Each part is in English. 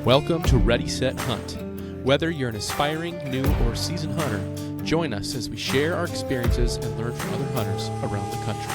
Welcome to Ready, Set, Hunt. Whether you're an aspiring, new, or seasoned hunter, join us as we share our experiences and learn from other hunters around the country.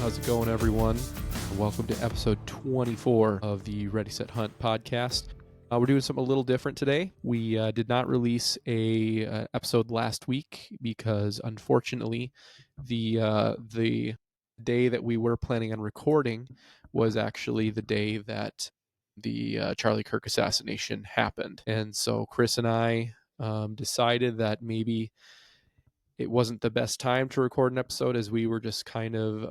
How's it going, everyone? Welcome to episode 24 of the Ready, Set, Hunt podcast. We're doing something a little different today. We did not release a episode last week because, unfortunately, the day that we were planning on recording was actually the day that the Charlie Kirk assassination happened. And so Chris and I decided that maybe it wasn't the best time to record an episode, as we were just kind of,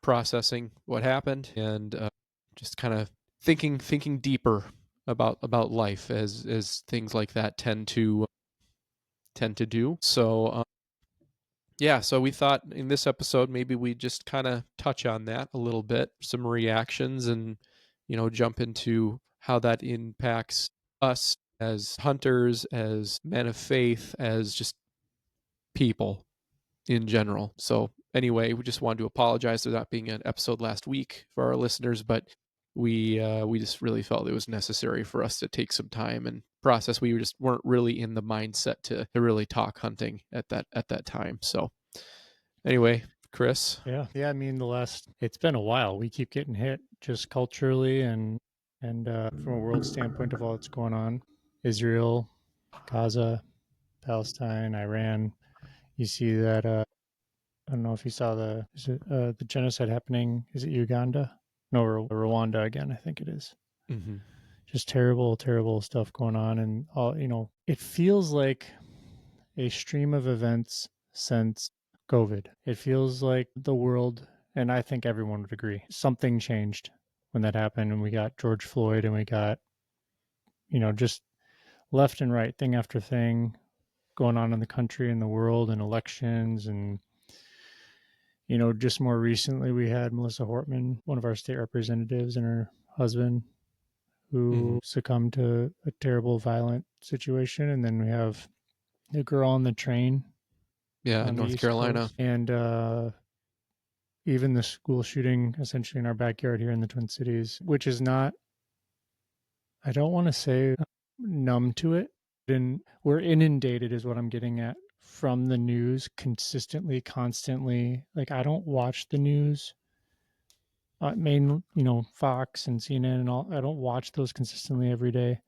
processing what happened and just kind of thinking deeper about life as things like that tend to do. So so we thought in this episode maybe we just kind of touch on that a little bit, some reactions, and jump into how that impacts us as hunters, as men of faith, as just people in general. So anyway, we just wanted to apologize for not being an episode last week for our listeners, but we just really felt it was necessary for us to take some time and process. We just weren't really in the mindset to really talk hunting at that time. So anyway, Chris. Yeah. I mean, it's been a while. We keep getting hit just culturally and from a world standpoint of all that's going on. Israel, Gaza, Palestine, Iran. You see that, I don't know if you saw the genocide happening. Is it Uganda? No, Rwanda again, I think it is. Mm-hmm. Just terrible, terrible stuff going on. And all, it feels like a stream of events since COVID. It feels like the world, and I think everyone would agree, something changed when that happened. And we got George Floyd, and we got, just left and right, thing after thing going on in the country and the world, and elections. And, just more recently, we had Melissa Hortman, one of our state representatives, and her husband, who succumbed to a terrible, violent situation. And then we have the girl on the train. Yeah, in North Carolina. Coast. And even the school shooting essentially in our backyard here in the Twin Cities, which is not, I don't want to say numb to it. And we're inundated is what I'm getting at from the news consistently, constantly. Like, I don't watch the news, Fox and CNN and all. I don't watch those consistently every day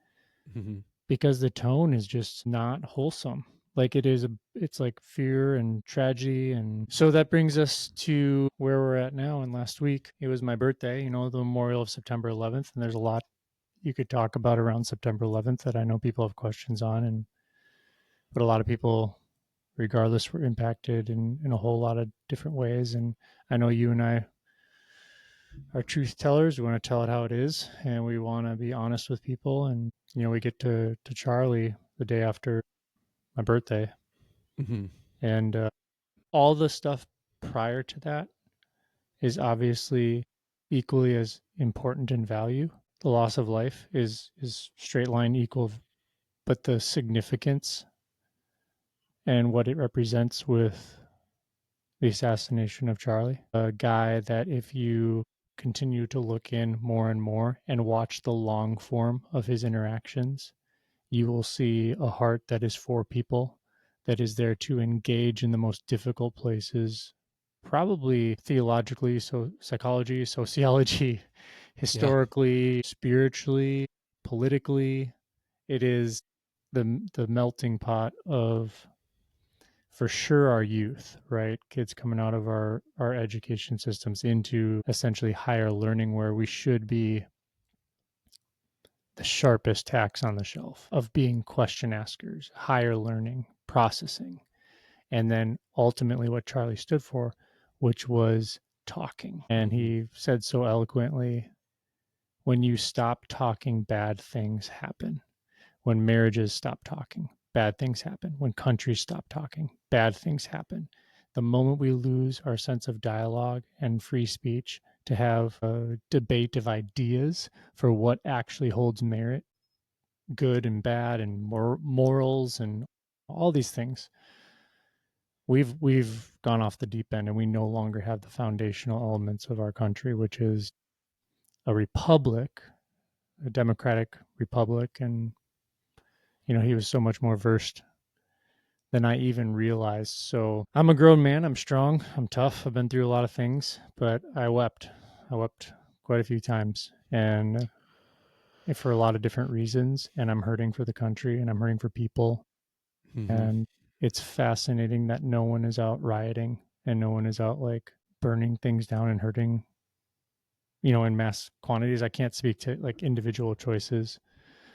because the tone is just not wholesome. Like it's like fear and tragedy. And so that brings us to where we're at now. And last week, it was my birthday, the memorial of September 11th. And there's a lot you could talk about around September 11th that I know people have questions on. But a lot of people, regardless, were impacted in a whole lot of different ways. And I know you and I are truth tellers. We want to tell it how it is. And we want to be honest with people. And, we get to Charlie the day after my birthday. And all the stuff prior to that is obviously equally as important in value. The loss of life is straight line equal, but the significance and what it represents with the assassination of Charlie, a guy that if you continue to look in more and more and watch the long form of his interactions, you will see a heart that is for people, that is there to engage in the most difficult places, probably theologically, so psychology, sociology, historically, spiritually, politically. It is the melting pot of, for sure, our youth, right? Kids coming out of our education systems into essentially higher learning, where we should be the sharpest tacks on the shelf of being question askers, higher learning, processing, and then ultimately what Charlie stood for, which was talking. And he said so eloquently, when you stop talking, bad things happen. When marriages stop talking, bad things happen. When countries stop talking, bad things happen. The moment we lose our sense of dialogue and free speech to have a debate of ideas for what actually holds merit, good and bad, and morals, and all these things, we've gone off the deep end, and we no longer have the foundational elements of our country, which is a republic, a democratic republic. And he was so much more versed than I even realized. So I'm a grown man. I'm strong. I'm tough. I've been through a lot of things, but I wept. I wept quite a few times, and for a lot of different reasons. And I'm hurting for the country, and I'm hurting for people. Mm-hmm. And it's fascinating that no one is out rioting, and no one is out like burning things down and hurting, in mass quantities. I can't speak to like individual choices,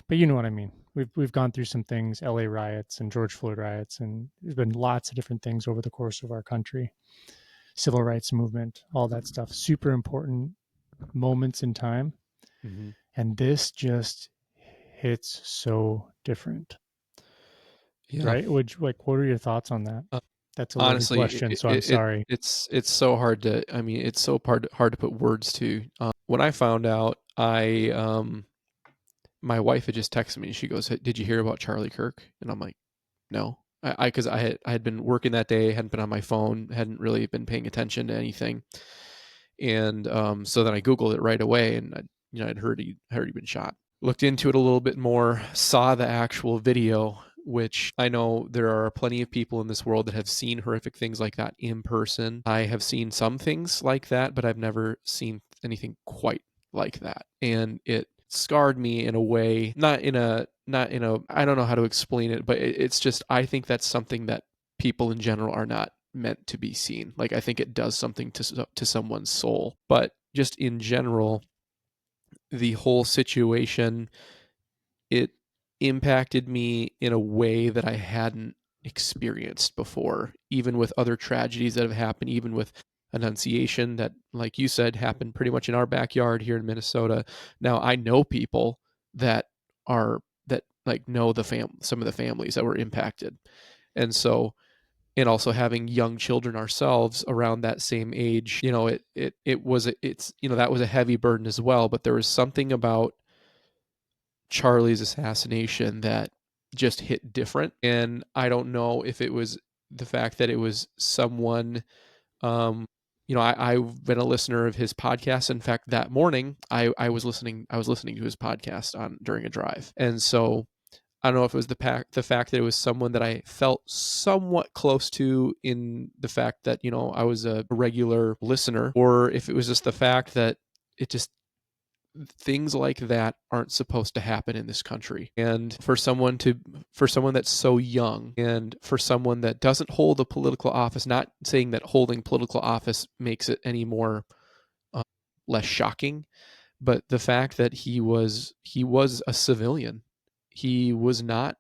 but you know what I mean. We've gone through some things, LA riots and George Floyd riots, and there's been lots of different things over the course of our country. Civil rights movement, all that stuff, super important moments in time. Mm-hmm. And this just hits so different. Yeah. Right? What are your thoughts on that? Uh, That's a loaded Honestly, question, so I'm sorry. it's so hard to. I mean, it's so hard to put words to. When I found out, my wife had just texted me and she goes, "Hey, did you hear about Charlie Kirk?" And I'm like, "No." Because I had been working that day, hadn't been on my phone, hadn't really been paying attention to anything, and so then I Googled it right away, and I'd heard he'd been shot. Looked into it a little bit more, saw the actual video, which I know there are plenty of people in this world that have seen horrific things like that in person. I have seen some things like that, but I've never seen anything quite like that. And it scarred me in a way, not in a I don't know how to explain it, but it's just I think that's something that people in general are not meant to be seen. Like I think it does something to someone's soul. But just in general, the whole situation, it impacted me in a way that I hadn't experienced before, even with other tragedies that have happened, even with Annunciation that, like you said, happened pretty much in our backyard here in Minnesota. Now I know people that that like know some of the families that were impacted. And so, and also having young children ourselves around that same age, that was a heavy burden as well. But there was something about Charlie's assassination that just hit different. And I don't know if it was the fact that it was someone, um, I've been a listener of his podcast. In fact, that morning I was listening to his podcast during a drive. And so I don't know if it was the fact that it was someone that I felt somewhat close to, in the fact that, I was a regular listener, or if it was just the fact that it just things like that aren't supposed to happen in this country. And for someone that's so young, and for someone that doesn't hold a political office, not saying that holding political office makes it any more uh, less shocking, but the fact that he was a civilian. He was not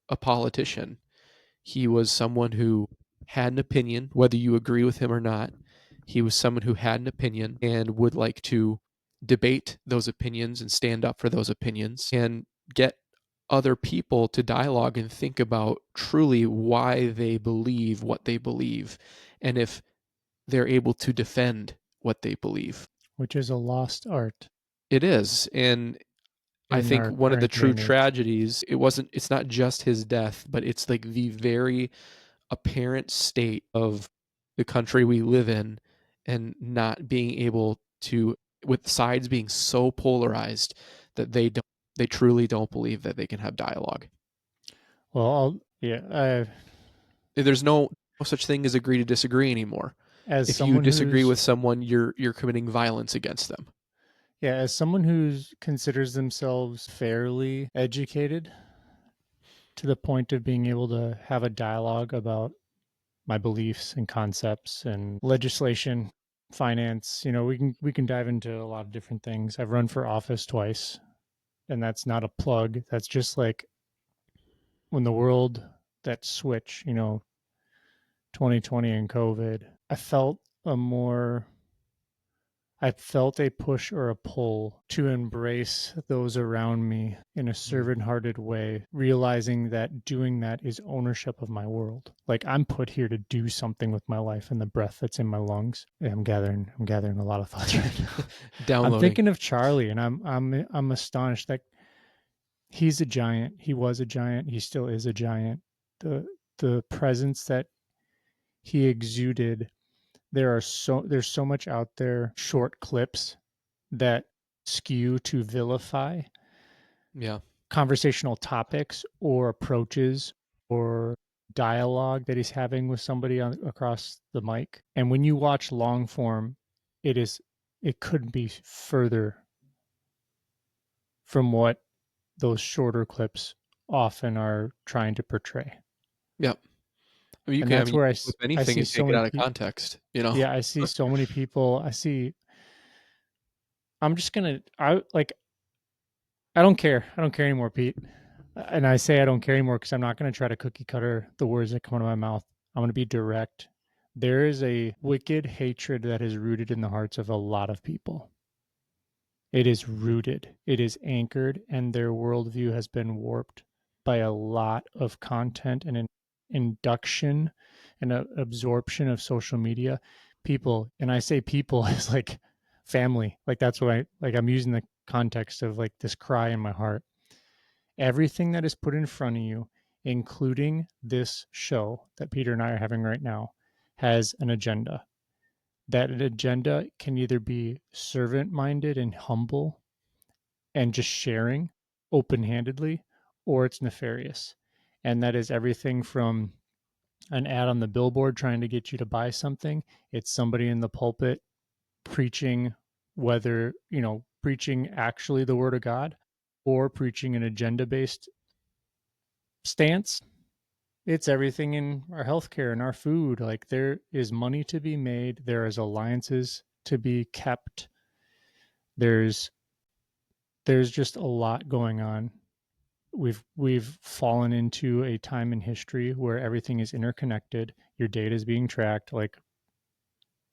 a politician. He was someone who had an opinion, whether you agree with him or not. He was someone who had an opinion and would like to debate those opinions and stand up for those opinions and get other people to dialogue and think about truly why they believe what they believe, and if they're able to defend what they believe. Which is a lost art It is. And I in think our one of the current day true and age. tragedies, it's not just his death, but it's like the very apparent state of the country we live in, and not being able to, with sides being so polarized that they truly don't believe that they can have dialogue. Well, There's no such thing as agree to disagree anymore. as If you someone disagree who's with someone, you're committing violence against them. yeah, as someone who's considers themselves fairly educated to the point of being able to have a dialogue about my beliefs and concepts and legislation, finance, we can dive into a lot of different things. I've run for office twice, and that's not a plug. That's just like when the world that switch, 2020 and COVID, I felt a more I felt a push or a pull to embrace those around me in a servant-hearted way, realizing that doing that is ownership of my world. Like, I'm put here to do something with my life and the breath that's in my lungs. I'm gathering a lot of thoughts right now. I'm Downloading. thinking of Charlie, and I'm astonished that he's a giant. He was a giant. He still is a giant. The presence that he exuded, there's so much out there, short clips that skew to vilify Yeah. conversational topics or approaches or dialogue that he's having with somebody across the mic. And when you watch long form, it couldn't be further from what those shorter clips often are trying to portray. Yep. I mean, you And can, that's where with anything see and so take it many out of people. context, you know? Yeah, I see so many people. I'm just gonna. I don't care. I don't care anymore, Pete. And I say I don't care anymore because I'm not going to try to cookie cutter the words that come out of my mouth. I'm going to be direct. There is a wicked hatred that is rooted in the hearts of a lot of people. It is rooted, it is anchored, and their worldview has been warped by a lot of content and an induction and absorption of social media. People, and I say people as like family, like that's what I'm using the context of like this cry in my heart. Everything that is put in front of you, including this show that Peter and I are having right now, has an agenda. That agenda can either be servant minded and humble and just sharing open handedly, or it's nefarious. And that is everything from an ad on the billboard trying to get you to buy something, it's somebody in the pulpit preaching, whether, preaching actually the word of God or preaching an agenda based stance. It's everything in our healthcare and our food. Like, there is money to be made, there is alliances to be kept. There's just a lot going on. We've fallen into a time in history where everything is interconnected. Your data is being tracked. Like,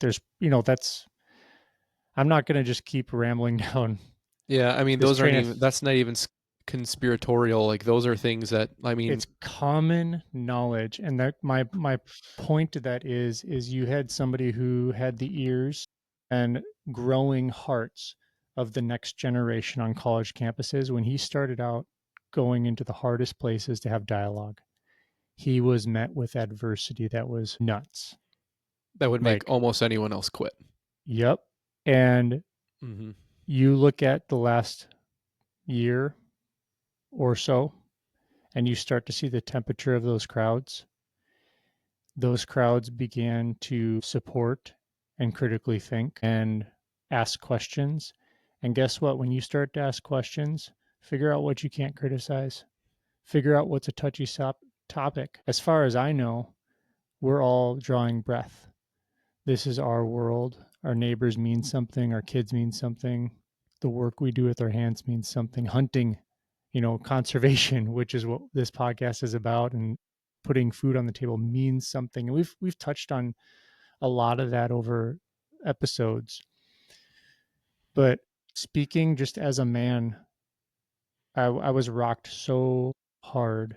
there's, that's, I'm not going to just keep rambling down Yeah, I mean, this those aren't train of. even, that's not even conspiratorial. Like, those are things that, I mean, It's common knowledge, and that my point to that is you had somebody who had the ears and growing hearts of the next generation on college campuses. When he started out going into the hardest places to have dialogue, he was met with adversity that was nuts. that would make Like, almost anyone else quit. yep. And Mm-hmm. you look at the last year or so, and you start to see the temperature of those crowds began to support and critically think and ask questions. And guess what? When you start to ask questions, figure out what you can't criticize, figure out what's a touchy topic. As far as I know, we're all drawing breath. This is our world. Our neighbors mean something, our kids mean something. The work we do with our hands means something. Hunting, conservation, which is what this podcast is about, and putting food on the table means something. And we've touched on a lot of that over episodes. But speaking just as a man, I was rocked so hard.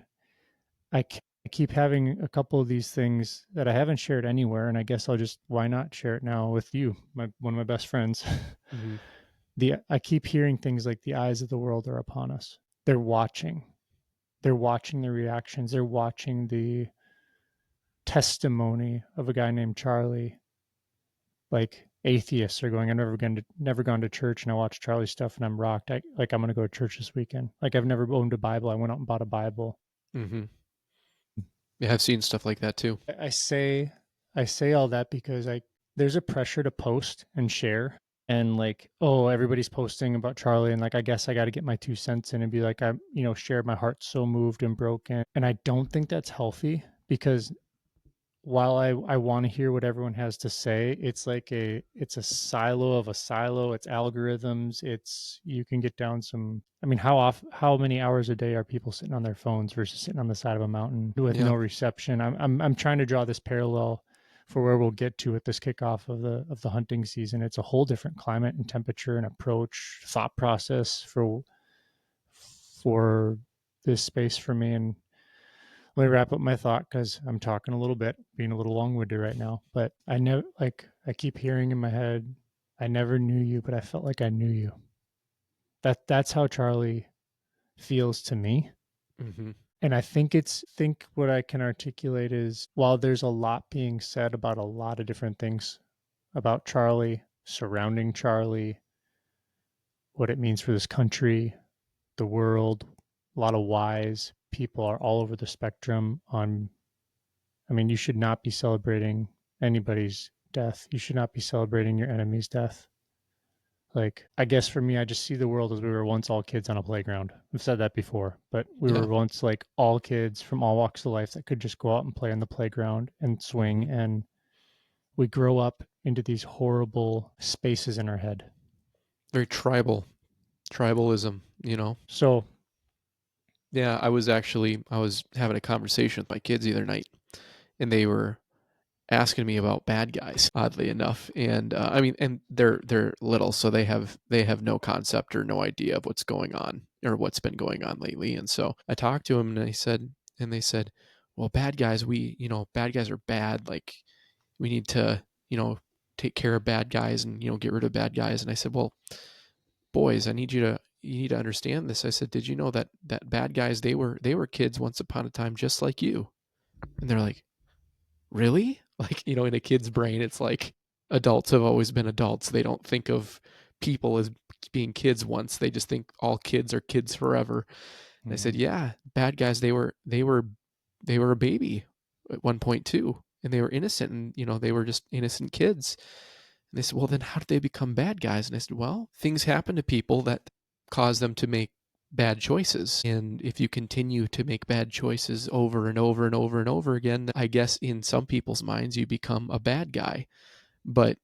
I keep having a couple of these things that I haven't shared anywhere, and I guess why not share it now with you, one of my best friends. Mm-hmm. I keep hearing things like the eyes of the world are upon us. They're watching. They're watching the reactions. They're watching the testimony of a guy named Charlie. Like, atheists are going, never gone to church, and I watch Charlie stuff and I'm rocked. I'm gonna go to church this weekend. Like, I've never owned a Bible. I went out and bought a Bible. Mm-hmm. Yeah, I've seen stuff like that too. I say all that because there's a pressure to post and share, and like, oh, everybody's posting about Charlie, and like, I guess I got to get my 2 cents in and be like, I'm, shared my heart so moved and broken. And I don't think that's healthy, because while I want to hear what everyone has to say, it's like it's a silo of a silo. It's algorithms. You can get down some. I mean, how many hours a day are people sitting on their phones versus sitting on the side of a mountain with Yeah. no reception? I'm trying to draw this parallel for where we'll get to with this kickoff of the hunting season. It's a whole different climate and temperature and approach, thought process for this space for me. And let me wrap up my thought because I'm talking a little bit, being a little long-winded right now. But I keep hearing in my head, I never knew you, but I felt like I knew you. That's how Charlie feels to me. Mm-hmm. And I think what I can articulate is while there's a lot being said about a lot of different things about Charlie, surrounding Charlie, what it means for this country, the world, a lot of whys. People are all over the spectrum on, I mean, you should not be celebrating anybody's death. You should not be celebrating your enemy's death. Like, I guess for me, I just see the world as we were once all kids on a playground. I've said that before, but we Yeah. were once like all kids from all walks of life that could just go out and play on the playground and swing. Mm-hmm. And we grow up into these horrible spaces in our head. Very tribalism, So, Yeah, I was having a conversation with my kids the other night, and they were asking me about bad guys, oddly enough. And I mean, and they're little, so they have no concept or no idea of what's going on or what's been going on lately. And so I talked to them, and they said, well, bad guys are bad. Like we need to, take care of bad guys and get rid of bad guys. And I said, well, boys, you need to understand this. I said, did you know that bad guys, they were kids once upon a time just like you? And they're like, really? Like, in a kid's brain, it's like adults have always been adults. They don't think of people as being kids once. They just think all kids are kids forever. And I said, yeah, bad guys, they were a baby at one point too. And they were innocent, and they were just innocent kids. And they said, well, then how did they become bad guys? And I said, well, things happen to people that cause them to make bad choices. And if you continue to make bad choices over and over and over and over again, I guess in some people's minds, you become a bad guy. But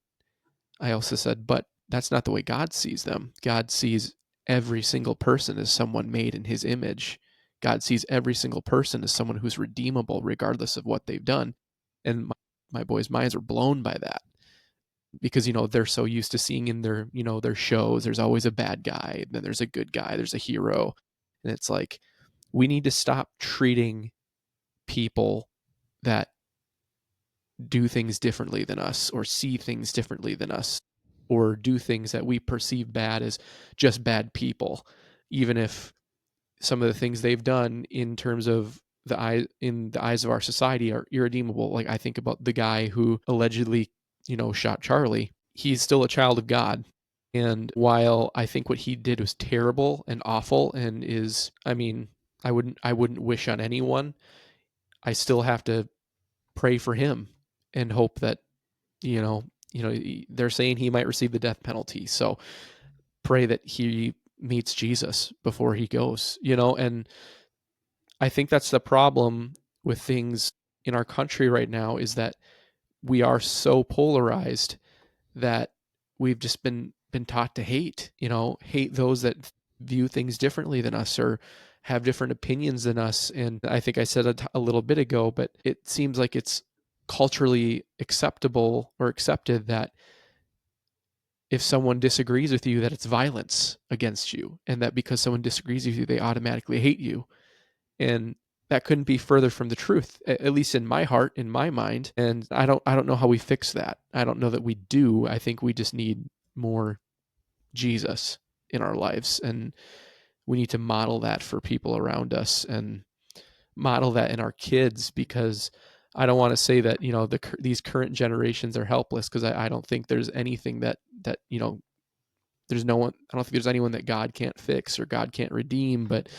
I also said, but that's not the way God sees them. God sees every single person as someone made in his image. God sees every single person as someone who's redeemable regardless of what they've done. And my boys' minds are blown by that because they're so used to seeing in their shows there's always a bad guy, then there's a good guy, there's a hero. And it's like we need to stop treating people that do things differently than us or see things differently than us or do things that we perceive bad as just bad people, even if some of the things they've done in terms of in the eyes of our society are irredeemable. Like I think about the guy who allegedly shot Charlie. He's still a child of God. And while I think what he did was terrible and awful and I wouldn't wish on anyone, I still have to pray for him and hope that, they're saying he might receive the death penalty. So pray that he meets Jesus before he goes, and I think that's the problem with things in our country right now is that we are so polarized that we've just been taught to hate those that view things differently than us or have different opinions than us. And I think I said a little bit ago, but it seems like it's culturally acceptable or accepted that if someone disagrees with you, that it's violence against you, and that because someone disagrees with you, they automatically hate you. And that couldn't be further from the truth, at least in my heart, in my mind. And I don't know how we fix that. I don't know that we do. I think we just need more Jesus in our lives, and we need to model that for people around us and model that in our kids, because I don't want to say that these current generations are helpless, because I don't think there's anything that there's no one. I don't think there's anyone that God can't fix or God can't redeem, but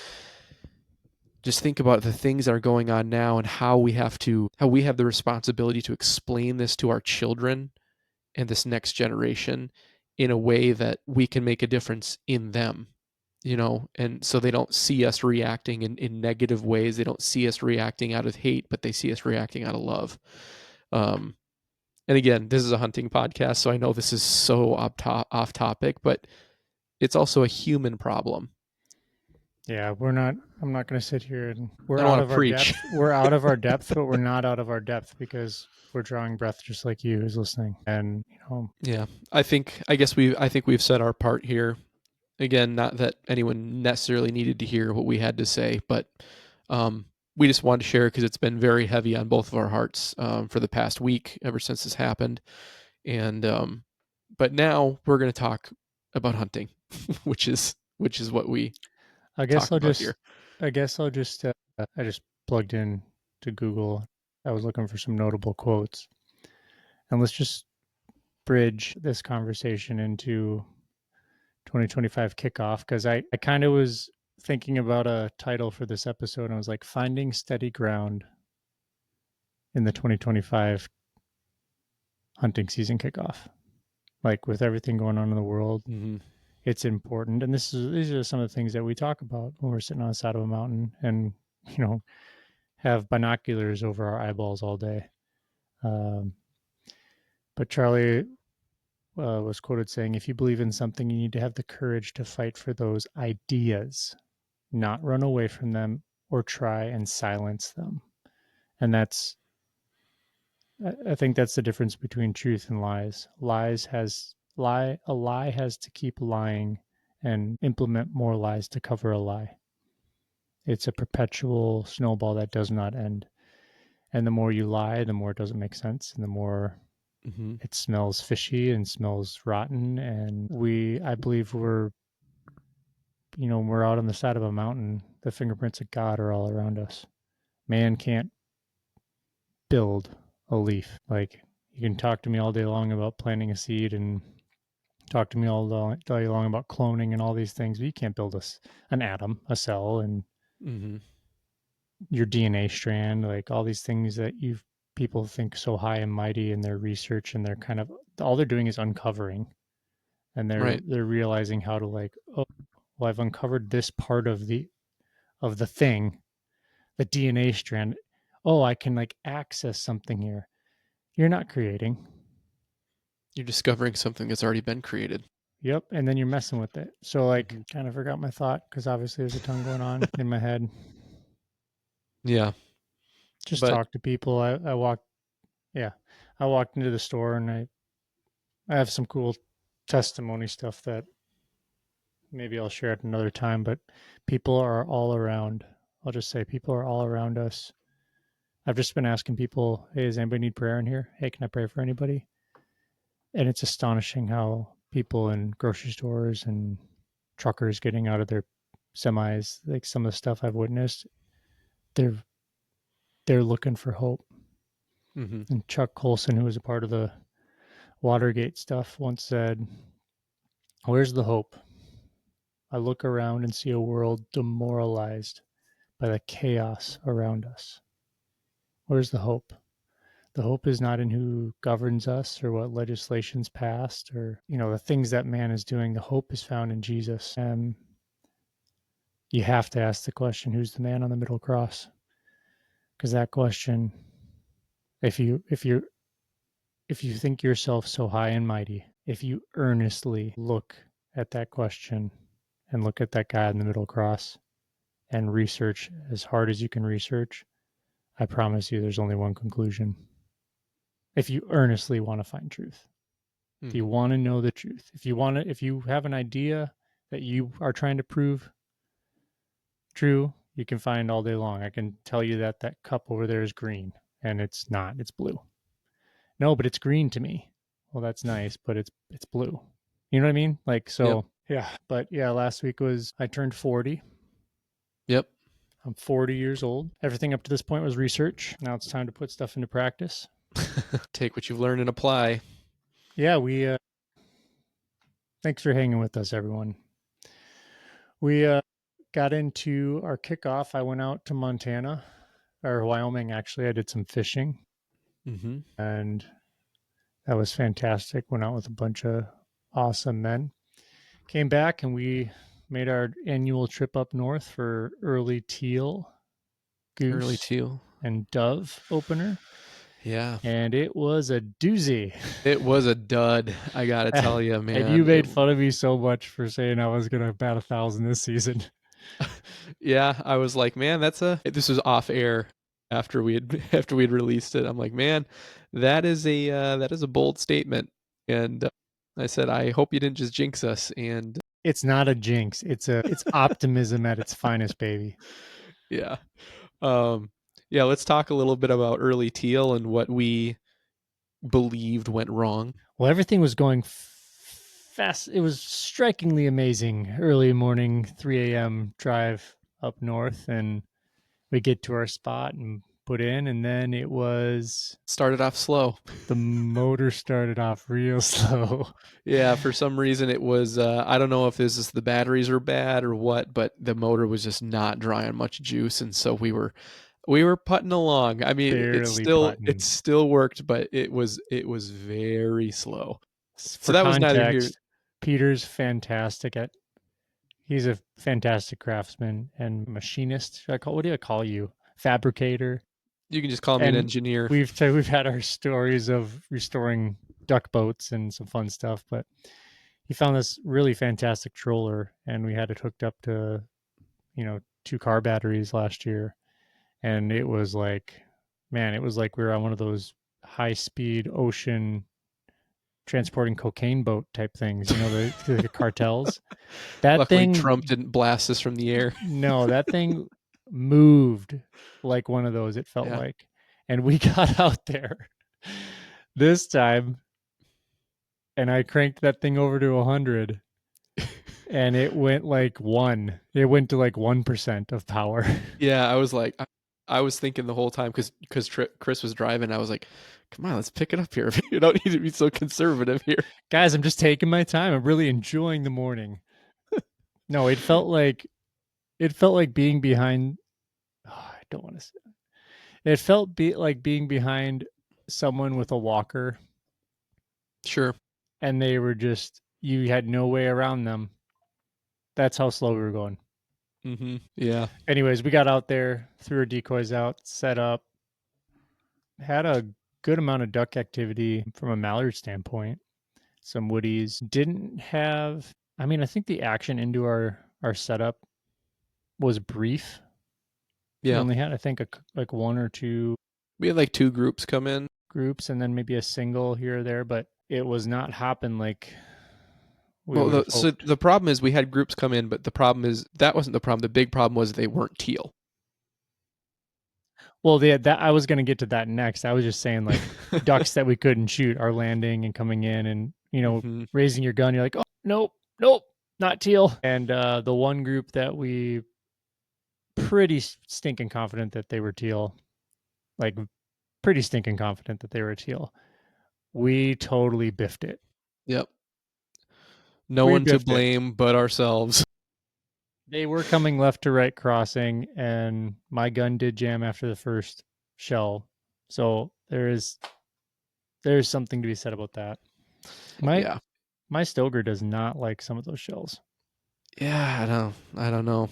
just think about the things that are going on now and how we have the responsibility to explain this to our children and this next generation in a way that we can make a difference in them, and so they don't see us reacting in negative ways. They don't see us reacting out of hate, but they see us reacting out of love. And again, this is a hunting podcast, so I know this is so off topic, but it's also a human problem. Yeah, we're not. I'm not going to sit here and we're I don't out want of to our preach. depth. We're out of our depth, but we're not out of our depth because we're drawing breath just like you who's listening. And Yeah, I think we've said our part here. Again, not that anyone necessarily needed to hear what we had to say, but um, we just wanted to share because it's been very heavy on both of our hearts for the past week ever since this happened. And but now we're going to talk about hunting, which is what we I guess talk I'll about just. here. I guess I'll just. I just plugged in to Google. I was looking for some notable quotes, and let's just bridge this conversation into 2025 kickoff because I kind of was thinking about a title for this episode and I was like finding steady ground in the 2025 hunting season kickoff. Like with everything going on in the world, Mm-hmm. it's important. And these are some of the things that we talk about when we're sitting on the side of a mountain and, you know, have binoculars over our eyeballs all day. Um, but Charlie was quoted saying, if you believe in something, you need to have the courage to fight for those ideas, not run away from them or try and silence them. And I think that's the difference between truth and lies. A lie has to keep lying and implement more lies to cover a lie. It's a perpetual snowball that does not end. And the more you lie, the more it doesn't make sense, and the more Mm-hmm. it smells fishy and smells rotten. And I believe we're out on the side of a mountain. The fingerprints of God are all around us. Man can't build a leaf. Like you can talk to me all day long about planting a seed and talk to me all day long about cloning and all these things, but you can't build an atom, a cell, and Mm-hmm. your DNA strand, like all these things that people think so high and mighty in their research, and they're kind of all they're doing is uncovering, and they're Right. they're realizing how to like, oh, well, I've uncovered this part of the thing, the DNA strand. Oh, I can like access something here. You're not creating. You're discovering something that's already been created. Yep, and then you're messing with it. So like, Mm-hmm. kind of forgot my thought because obviously there's a ton going on in my head. Yeah, Just but talk to people. I walked, yeah, I walked into the store and I have some cool testimony stuff that maybe I'll share at another time. But people are all around. I'll just say people are all around us. I've just been asking people, hey, does anybody need prayer in here? Hey, can I pray for anybody? And it's astonishing how people in grocery stores and truckers getting out of their semis, like some of the stuff I've witnessed, they're they're looking for hope. mm-hmm. And Chuck Colson, who was a part of the Watergate stuff, once said, "Where's the hope? I look around and see a world demoralized by the chaos around us. Where's the hope? The hope is not in who governs us or what legislation's passed or the things that man is doing. The hope is found in Jesus. And you have to ask the question, who's the man on the middle cross? Because that question, if you think yourself so high and mighty, if you earnestly look at that question and look at that guy on the middle cross and research as hard as you can research, I promise you there's only one conclusion. If you earnestly want to find truth, if you Mm-hmm. want to know the truth, if you have an idea that you are trying to prove true, you can find all day long. I can tell you that that cup over there is green and it's not, it's blue. No, but it's green to me. Well, that's nice, but it's blue. You know what I mean? Like Yep. so, yeah. But yeah, last week was I turned 40. Yep. I'm 40 years old. Everything up to this point was research. Now it's time to put stuff into practice. Take what you've learned and apply. Yeah, we thanks for hanging with us, everyone. We got into our kickoff. I went out to Montana or Wyoming. Actually, I did some fishing, Mm-hmm. and that was fantastic. Went out with a bunch of awesome men. Came back and we made our annual trip up north for early teal, Early goose, teal. and dove opener. Yeah. And it was a doozy. It was a dud. I gotta tell you, And you man. made fun of me so much for saying I was going to bat 1,000 this season. Yeah, I was like, man, this was off air after we had after we'd released it. I'm like, man, that is a bold statement. And I said, I hope you didn't just jinx us. And It's not a jinx. It's optimism at its finest, baby. yeah. Um yeah, let's talk a little bit about early teal and what we believed went wrong. Well, everything was going fast. It was strikingly amazing. Early morning, 3 a.m. drive up north, and we get to our spot and put in, and then it was Started off slow. the motor started off real slow. Yeah, for some reason it was I don't know if this is the batteries are bad or what, but the motor was just not drawing much juice, and so we were putting along. I mean, Barely it putting. still worked, but it was very slow. So For that was neither here. context, Peter's fantastic at. He's a fantastic craftsman and machinist. What do I call you? Fabricator. You can just call me an And engineer. we've had our stories of restoring duck boats and some fun stuff, but he found this really fantastic troller, and we had it hooked up to 2 car batteries last year, and it was like, man, it was like we were on one of those high speed ocean transporting cocaine boat type things, the cartels. That Luckily, thing, Trump didn't blast us from the air. no, that thing moved like one of those, it felt Yeah. like. And we got out there this time, and I cranked that thing over to 100, and it went like 1. It went to like 1% of power. Yeah, I was thinking the whole time because Chris was driving. I was like, come on, let's pick it up here. You don't need to be so conservative here. Guys, I'm just taking my time. I'm really enjoying the morning. No, it felt like being behind. Oh, I don't want to say. It felt like being behind someone with a walker, Sure. and they were just, you had no way around them. That's how slow we were going. Mm-hmm. Yeah. Anyways, we got out there, threw our decoys out, set up, had a good amount of duck activity from a mallard standpoint. Some woodies. Didn't have. I mean, I think the action into our setup was brief. We Yeah. only had, I think, like 1 or 2 We had like 2 groups come in. groups, and then maybe a single here or there, but it was not hopping like we Well, would have so hoped. the problem is we had groups come in, but the problem is that wasn't the problem. The big problem was they weren't teal. Well, that I was going to get to that next. I was just saying, like, ducks that we couldn't shoot are landing and coming in, and Mm-hmm. raising your gun. You're like, oh, nope, nope, not teal. And the one group that we pretty stinking confident that they were teal, like pretty stinking confident that they were teal. We totally biffed it. Yep. No We one to biffed it. blame but ourselves. They were coming left to right crossing, and my gun did jam after the first shell. So there's something to be said about that. My Yeah. my Stoker does not like some of those shells. Yeah, I don't know.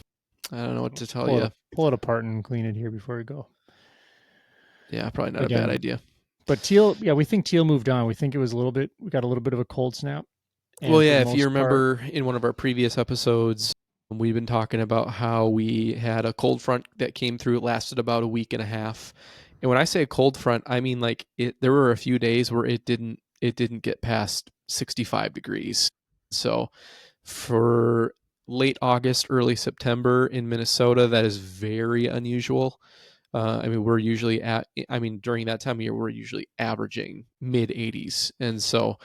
I don't know what to tell you. Pull it apart and clean it here before we go. Yeah, probably not a bad Again, idea. but teal, yeah, we think teal moved on. We think it was we got a little bit of a cold snap. Well, And for yeah, the if you most part, remember in one of our previous episodes, we've been talking about how we had a cold front that came through. It lasted about a week and a half. And when I say a cold front, I mean like there were a few days where it didn't get past 65 degrees. So for late August, early September in Minnesota, that is very unusual. I mean, during that time of year, we're usually averaging mid 80s. And so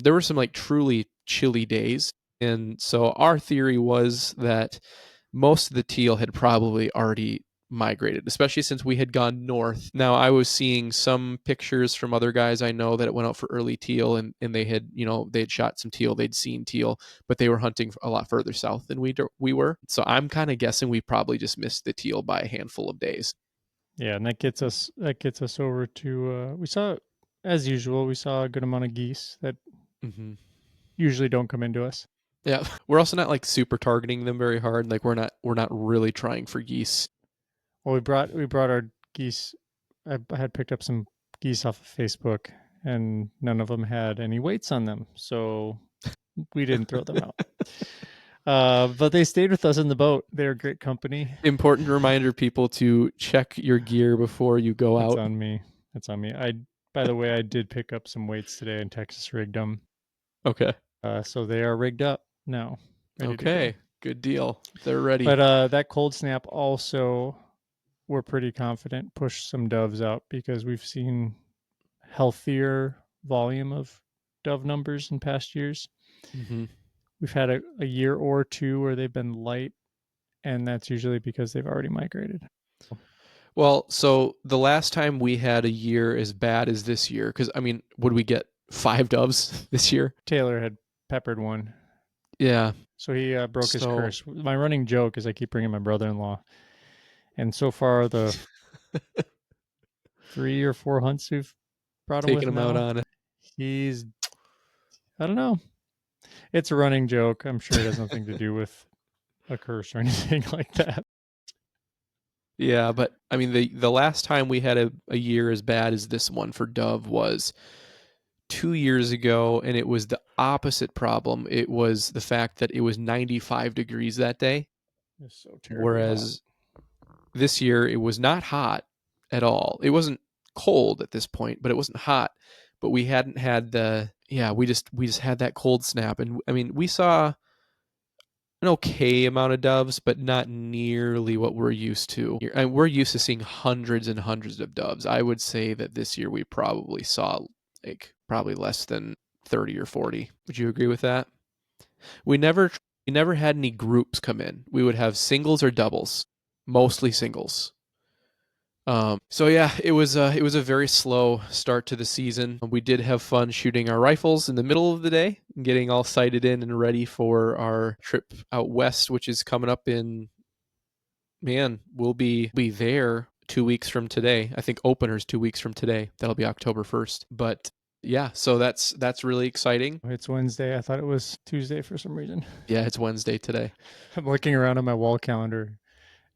there were some like truly chilly days. And so our theory was that most of the teal had probably already migrated, especially since we had gone north. Now, I was seeing some pictures from other guys I know that went out for early teal, and they had, they had shot some teal, they'd seen teal, but they were hunting a lot further south than we were. So I'm kind of guessing we probably just missed the teal by a handful of days. yeah, and that gets us over to we saw, as usual, we saw a good amount of geese that Mm-hmm. usually don't come into us. Yeah, we're also not like super targeting them very hard. Like we're not really trying for geese. Well, we brought our geese. I had picked up some geese off of Facebook, and none of them had any weights on them, so we didn't throw them out. But they stayed with us in the boat. They're great company. Important reminder, people, to check your gear before you go That's out. on me. That's on me. By the way, I did pick up some weights today and Texas rigged them. Okay. So they are rigged up now, ready to go. Okay. Good deal. They're ready. But that cold snap also, we're pretty confident, pushed some doves out because we've seen healthier volume of dove numbers in past years. Mm-hmm. We've had a year or two where they've been light, and that's usually because they've already migrated. Well, so the last time we had a year as bad as this year, because I mean, would we get 5 doves this year? Taylor had peppered one. Yeah. So he broke his curse. My running joke is I keep bringing my brother-in-law. And so far, the 3 or 4 hunts we've brought him with taking him now, out on it. he's, I don't know. It's a running joke. I'm sure it has nothing to do with a curse or anything like that. Yeah, but I mean, the last time we had a year as bad as this one for dove was 2 years ago, and it was the opposite problem. It was the fact that it was 95 degrees that day. It's so terribly Whereas this year it was not hot at all. It wasn't cold at this point, but it wasn't hot. But we hadn't had we just had that cold snap, and I mean, we saw an okay amount of doves, but not nearly what we're used to. And we're used to seeing hundreds and hundreds of doves. I would say that this year we probably saw probably less than 30 or 40. Would you agree with that? We never had any groups come in. We would have singles or doubles, mostly singles. So yeah, it was a very slow start to the season. We did have fun shooting our rifles in the middle of the day, getting all sighted in and ready for our trip out west, which is coming up in. Man, we'll be there 2 weeks from today. I think opener's 2 weeks from today. That'll be October 1st. But yeah, so that's really exciting. It's Wednesday. I thought it was Tuesday for some reason. Yeah, it's Wednesday today. I'm looking around on my wall calendar.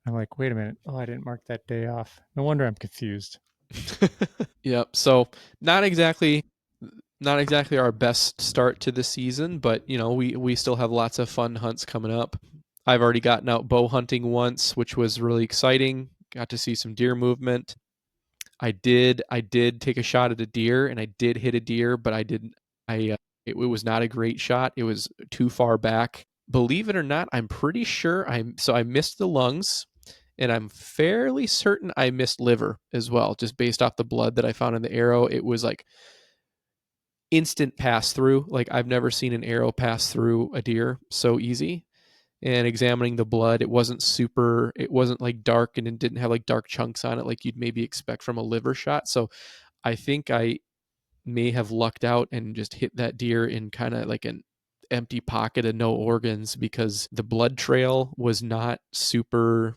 I'm like, wait a minute. Oh, I didn't mark that day off. No wonder I'm confused. Yep. So not exactly our best start to the season, but you know, we still have lots of fun hunts coming up. I've already gotten out bow hunting once, which was really exciting. Got to see some deer movement. I did take a shot at a deer, and I did hit a deer, but it was not a great shot. It was too far back. Believe it or not, I'm pretty sure I missed the lungs, and I'm fairly certain I missed liver as well, just based off the blood that I found in the arrow. It was like instant pass through. Like I've never seen an arrow pass through a deer so easy. And examining the blood, it wasn't like dark, and it didn't have like dark chunks on it like you'd maybe expect from a liver shot. So I think I may have lucked out and just hit that deer in kind of like an empty pocket of no organs, because the blood trail was not super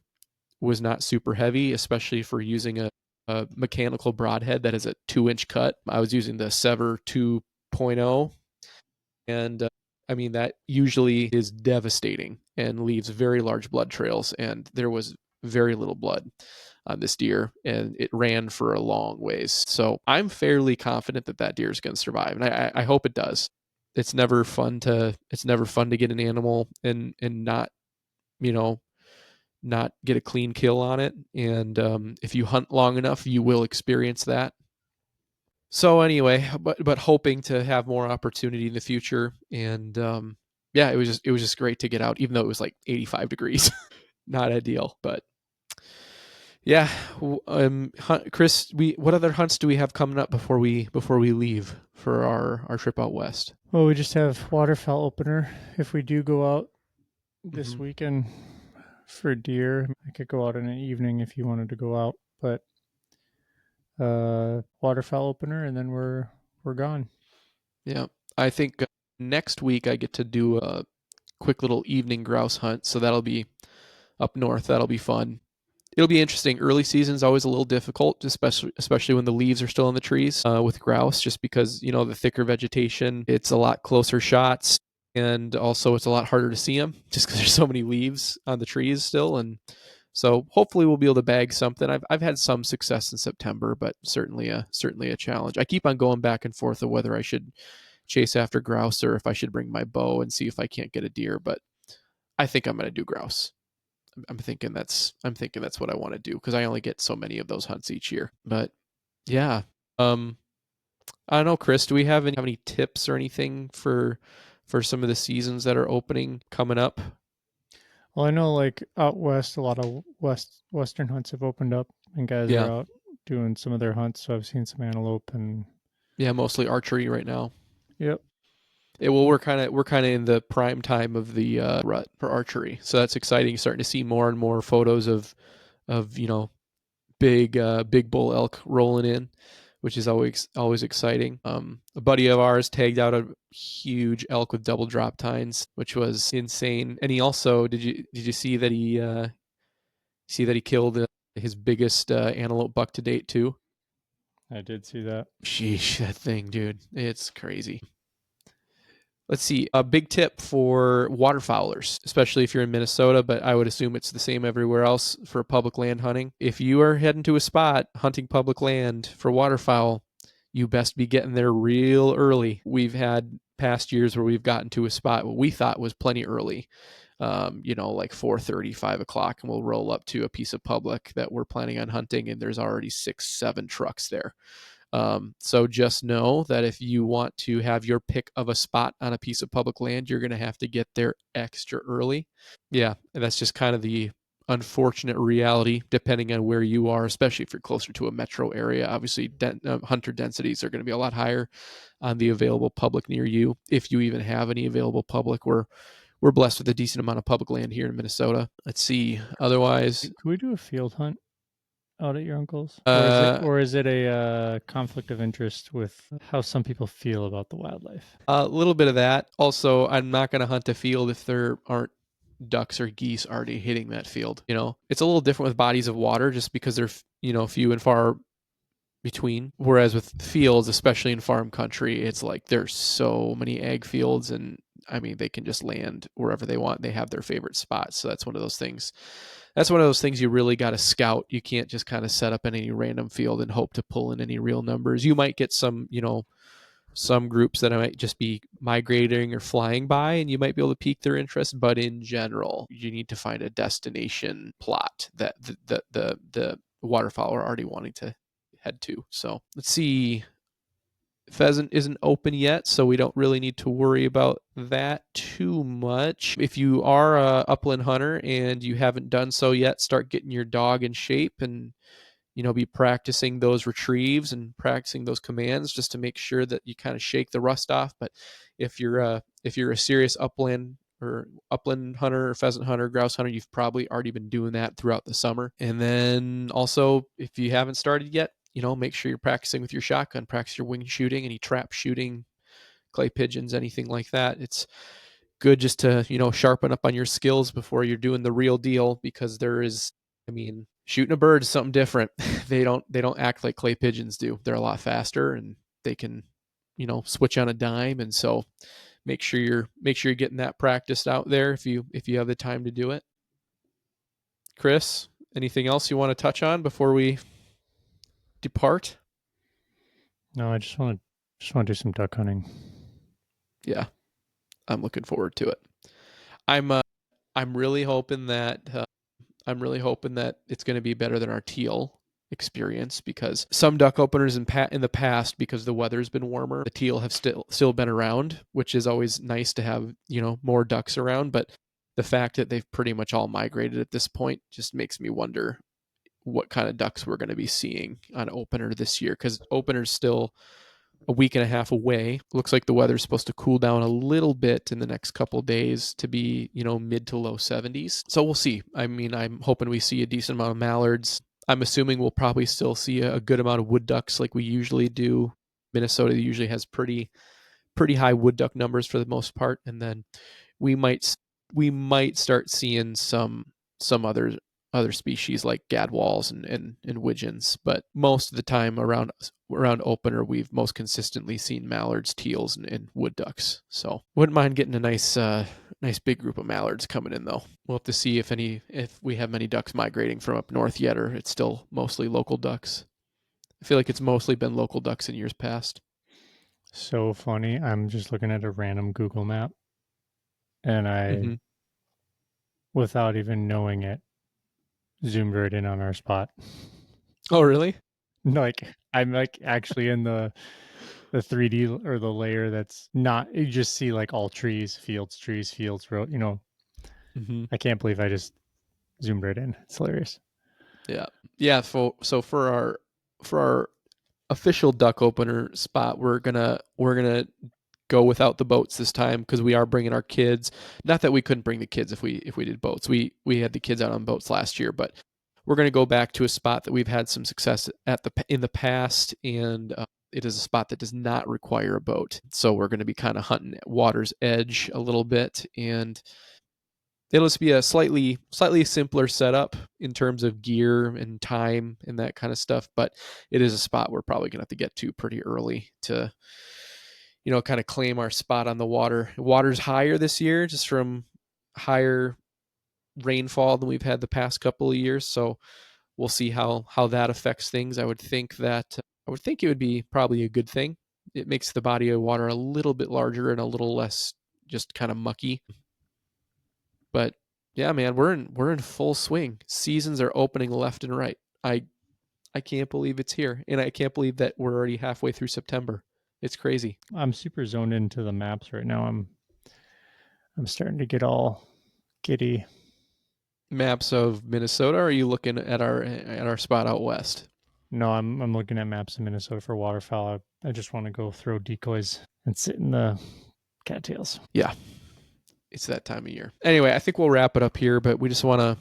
heavy, especially for using a mechanical broadhead that is a 2-inch cut. I was using the Sever 2.0, and I mean, that usually is devastating and leaves very large blood trails, and there was very little blood on this deer, and it ran for a long ways. So I'm fairly confident that deer is going to survive, and I hope it does. It's never fun to get an animal and not, you know, not get a clean kill on it. And if you hunt long enough, you will experience that. So anyway, but hoping to have more opportunity in the future, and yeah, it was just great to get out, even though it was like 85 degrees. Not ideal, but yeah. Chris, what other hunts do we have coming up before we leave for our trip out west? Well, we just have waterfowl opener. If we do go out this weekend for deer, I could go out in an evening if you wanted to go out, but waterfowl opener, and then we're gone. Yeah, I think next week I get to do a quick little evening grouse hunt, so that'll be up north. That'll be fun. It'll be interesting. Early season's always a little difficult, especially when the leaves are still in the trees with grouse, just because, you know, the thicker vegetation, it's a lot closer shots, and also it's a lot harder to see them just because there's so many leaves on the trees still. And so hopefully we'll be able to bag something. I've had some success in September, but certainly a challenge. I keep on going back and forth of whether I should chase after grouse or if I should bring my bow and see if I can't get a deer. But I think I'm going to do grouse. I'm thinking that's what I want to do because I only get so many of those hunts each year. But yeah, I don't know, Chris. Do we have any tips or anything for some of the seasons that are opening coming up? Well, I know like out west, a lot of western hunts have opened up, and guys are Yeah, out doing some of their hunts. So I've seen some antelope and yeah, mostly archery right now. yep. Well, we're kind of in the prime time of the rut for archery, so that's exciting. Starting to see more and more photos of big bull elk rolling in, which is always exciting. A buddy of ours tagged out a huge elk with double drop tines, which was insane. And he also did you see that he killed his biggest antelope buck to date too? I did see that. Sheesh, that thing, dude, it's crazy. Let's see. A big tip for waterfowlers, especially if you're in Minnesota, but I would assume it's the same everywhere else for public land hunting. If you are heading to a spot hunting public land for waterfowl, you best be getting there real early. We've had past years where we've gotten to a spot what we thought was plenty early, like 4:30, 5 o'clock, and we'll roll up to a piece of public that we're planning on hunting, and there's already 6, 7 trucks there. So just know that if you want to have your pick of a spot on a piece of public land, you're going to have to get there extra early. Yeah, that's just kind of the unfortunate reality depending on where you are, especially if you're closer to a metro area. Obviously, hunter densities are going to be a lot higher on the available public near you, if you even have any available public. We're blessed with a decent amount of public land here in Minnesota. Let's see. Otherwise, Can we do a field hunt out at your uncle's, uh, or is it a conflict of interest with how some people feel about the wildlife? a little bit of that. Also, I'm not going to hunt a field if there aren't ducks or geese already hitting that field. It's a little different with bodies of water just because they're, few and far between. Whereas with fields, especially in farm country, it's like there's so many ag fields, and I mean, they can just land wherever they want. They have their favorite spots. So that's one of those things. That's one of those things you really got to scout. You can't just kind of set up in any random field and hope to pull in any real numbers. You might get some groups that might just be migrating or flying by, and you might be able to pique their interest. But in general, you need to find a destination plot that the waterfowl are already wanting to head to. So let's see. Pheasant isn't open yet, so we don't really need to worry about that too much. If you are a upland hunter and you haven't done so yet, start getting your dog in shape and be practicing those retrieves and practicing those commands just to make sure that you kind of shake the rust off. But if you're a serious upland hunter or pheasant hunter, grouse hunter, you've probably already been doing that throughout the summer. And then also, if you haven't started yet, make sure you're practicing with your shotgun, practice your wing shooting, any trap shooting, clay pigeons, anything like that. It's good just to, sharpen up on your skills before you're doing the real deal, because shooting a bird is something different. They don't act like clay pigeons do. They're a lot faster and they can, switch on a dime. And so make sure you're getting that practiced out there if you have the time to do it. Chris, anything else you want to touch on before we depart? No, I just want to do some duck hunting. Yeah, I'm looking forward to it. I'm really hoping that it's going to be better than our teal experience, because some duck openers in the past, because the weather's been warmer, the teal have still been around, which is always nice to have, more ducks around. But the fact that they've pretty much all migrated at this point just makes me wonder what kind of ducks we're going to be seeing on opener this year, because opener's still a week and a half away. Looks like the weather's supposed to cool down a little bit in the next couple of days to be, mid to low 70s. So we'll see. I mean, I'm hoping we see a decent amount of mallards. I'm assuming we'll probably still see a good amount of wood ducks like we usually do. Minnesota usually has pretty high wood duck numbers for the most part, and then we might start seeing some other species like gadwalls and widgeons, but most of the time around opener, we've most consistently seen mallards, teals, and wood ducks. So wouldn't mind getting a nice big group of mallards coming in, though. We'll have to see if we have many ducks migrating from up north yet, or it's still mostly local ducks. I feel like it's mostly been local ducks in years past. So funny. I'm just looking at a random Google map, and I Mm-hmm. without even knowing it, zoomed right in on our spot. Oh, really? Like I'm like actually in the 3D or the layer that's not, you just see like all trees, road, Mm-hmm. I can't believe I just zoomed right in. It's hilarious. Yeah. So for our official duck opener spot, we're gonna go without the boats this time because we are bringing our kids. Not that we couldn't bring the kids if we did boats. We had the kids out on boats last year, but we're going to go back to a spot that we've had some success in the past, and it is a spot that does not require a boat. So we're going to be kind of hunting at water's edge a little bit, and it'll just be a slightly simpler setup in terms of gear and time and that kind of stuff. But it is a spot we're probably going to have to get to pretty early to, kind of claim our spot on the water. Water's higher this year just from higher rainfall than we've had the past couple of years. So we'll see how that affects things. I would think it would be probably a good thing. It makes the body of water a little bit larger and a little less just kind of mucky. But yeah, man, we're in full swing. Seasons are opening left and right. I can't believe it's here, and I can't believe that we're already halfway through September. It's crazy. I'm super zoned into the maps right now. I'm starting to get all giddy. Maps of Minnesota, or are you looking at our spot out west? No, I'm looking at maps in Minnesota for waterfowl. I just want to go throw decoys and sit in the cattails. Yeah, it's that time of year. Anyway, I think we'll wrap it up here, but we just want to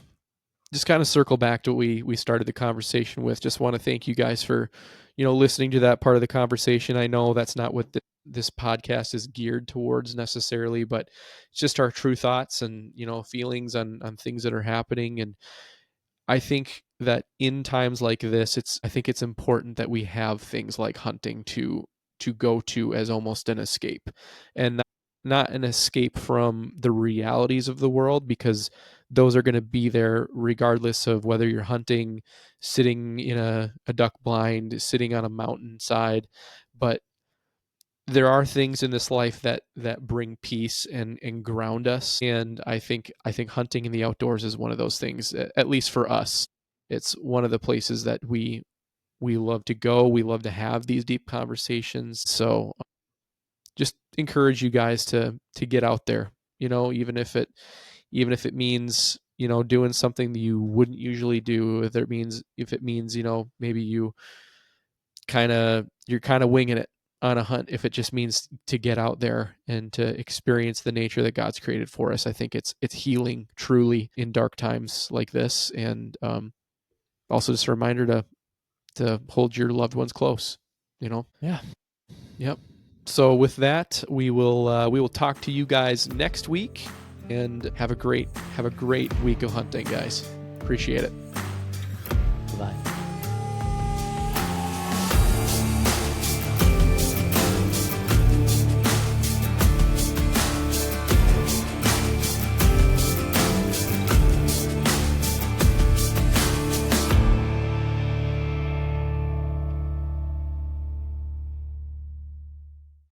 kind of circle back to what we started the conversation with. Just want to thank you guys for, listening to that part of the conversation. I know that's not what this podcast is geared towards necessarily, but it's just our true thoughts and, feelings on things that are happening. And I think that in times like this, I think it's important that we have things like hunting to go to as almost an escape, and not an escape from the realities of the world, because those are going to be there regardless of whether you're hunting, sitting in a duck blind, sitting on a mountainside. But there are things in this life that bring peace and ground us, and I think hunting in the outdoors is one of those things. At least for us, it's one of the places that we love to go. We love to have these deep conversations. So just encourage you guys to get out there, even if it means, doing something that you wouldn't usually do. If it means, maybe you're kind of winging it on a hunt. If it just means to get out there and to experience the nature that God's created for us, I think it's healing truly in dark times like this. And also just a reminder to hold your loved ones close, Yeah. Yep. So with that, we will talk to you guys next week, and have a great week of hunting, guys. Appreciate it. Bye.